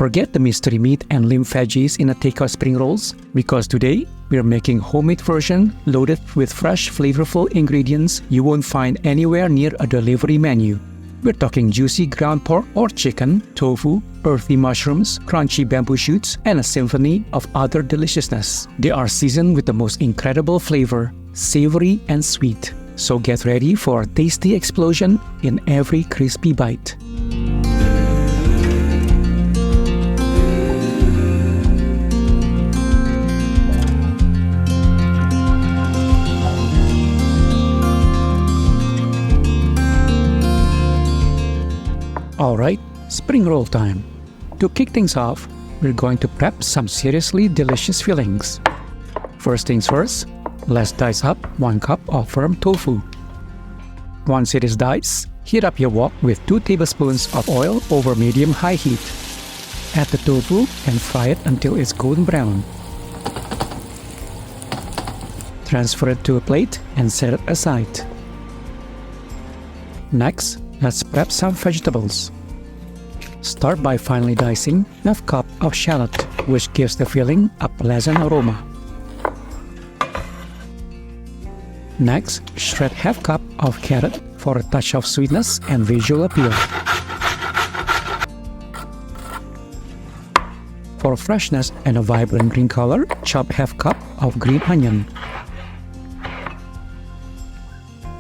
Forget the mystery meat and limb veggies in a takeout spring rolls, because today we're making homemade version loaded with fresh, flavorful ingredients you won't find anywhere near a delivery menu. We're talking juicy ground pork or chicken, tofu, earthy mushrooms, crunchy bamboo shoots, and a symphony of other deliciousness. They are seasoned with the most incredible flavor, savory and sweet. So get ready for a tasty explosion in every crispy bite. Alright, spring roll time. To kick things off, we're going to prep some seriously delicious fillings. First things first, let's dice up 1 cup of firm tofu. Once it is diced, heat up your wok with 2 tablespoons of oil over medium-high heat. Add the tofu and fry it until it's golden brown. Transfer it to a plate and set it aside. Next, let's prep some vegetables. Start by finely dicing ½ cup of shallot, which gives the filling a pleasant aroma. Next, shred ½ cup of carrot for a touch of sweetness and visual appeal. For freshness and a vibrant green color, chop ½ cup of green onion.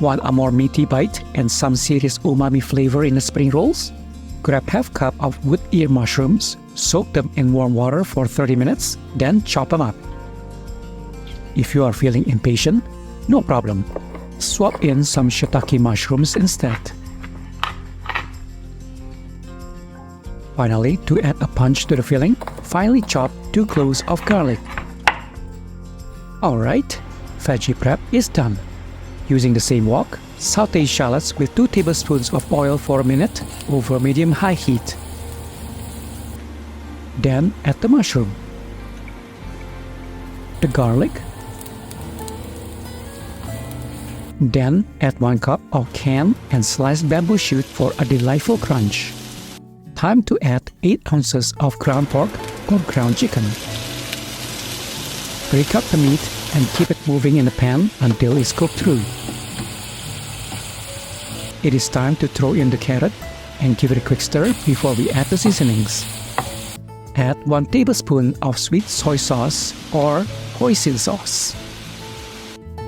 Want a more meaty bite and some serious umami flavor in the spring rolls? Grab ½ cup of wood ear mushrooms, soak them in warm water for 30 minutes, then chop them up. If you are feeling impatient, no problem. Swap in some shiitake mushrooms instead. Finally, to add a punch to the filling, finely chop 2 cloves of garlic. Alright, veggie prep is done. Using the same wok, saute shallots with 2 tablespoons of oil for a minute over medium-high heat. Then add the mushroom, the garlic, then add 1 cup of canned and sliced bamboo shoot for a delightful crunch. Time to add 8 ounces of ground pork or ground chicken. Break up the meat and keep it moving in the pan until it's cooked through. It is time to throw in the carrot and give it a quick stir before we add the seasonings. Add 1 tablespoon of sweet soy sauce or hoisin sauce,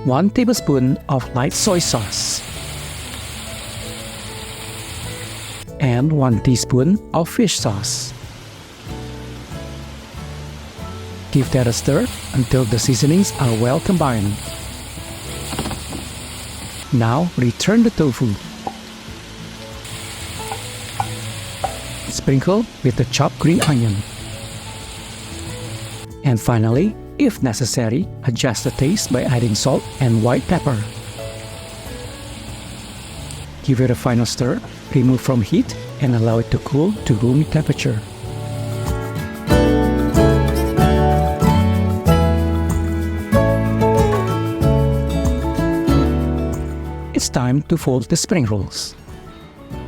1 tablespoon of light soy sauce, and 1 teaspoon of fish sauce. Give that a stir until the seasonings are well combined. Now return the tofu. Sprinkle with the chopped green onion. And finally, if necessary, adjust the taste by adding salt and white pepper. Give it a final stir, remove from heat, and allow it to cool to room temperature. It's time to fold the spring rolls.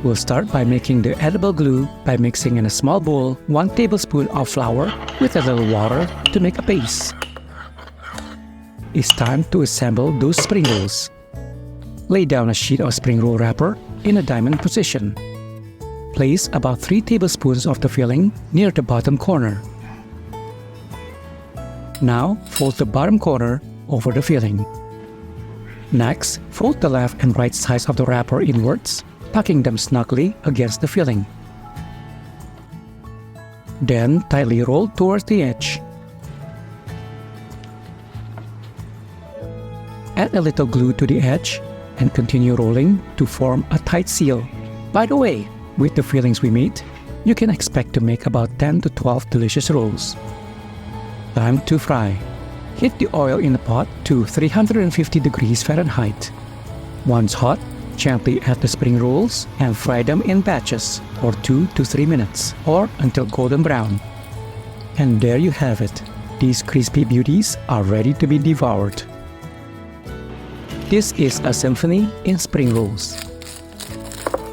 We'll start by making the edible glue by mixing in a small bowl 1 tablespoon of flour with a little water to make a base. It's time to assemble those spring rolls. Lay down a sheet of spring roll wrapper in a diamond position. Place about 3 tablespoons of the filling near the bottom corner. Now fold the bottom corner over the filling. Next, fold the left and right sides of the wrapper inwards, tucking them snugly against the filling. Then tightly roll towards the edge. Add a little glue to the edge and continue rolling to form a tight seal. By the way, with the fillings we made, you can expect to make about 10 to 12 delicious rolls. Time to fry. Heat the oil in the pot to 350 degrees Fahrenheit. Once hot, gently add the spring rolls and fry them in batches for 2 to 3 minutes or until golden brown. And there you have it. These crispy beauties are ready to be devoured. This is a symphony in spring rolls.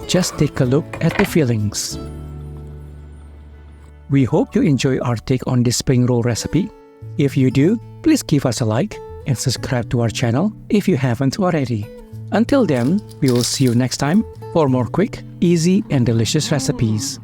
Just take a look at the fillings. We hope you enjoy our take on this spring roll recipe. If you do, please give us a like and subscribe to our channel if you haven't already. Until then, we will see you next time for more quick, easy, and delicious recipes.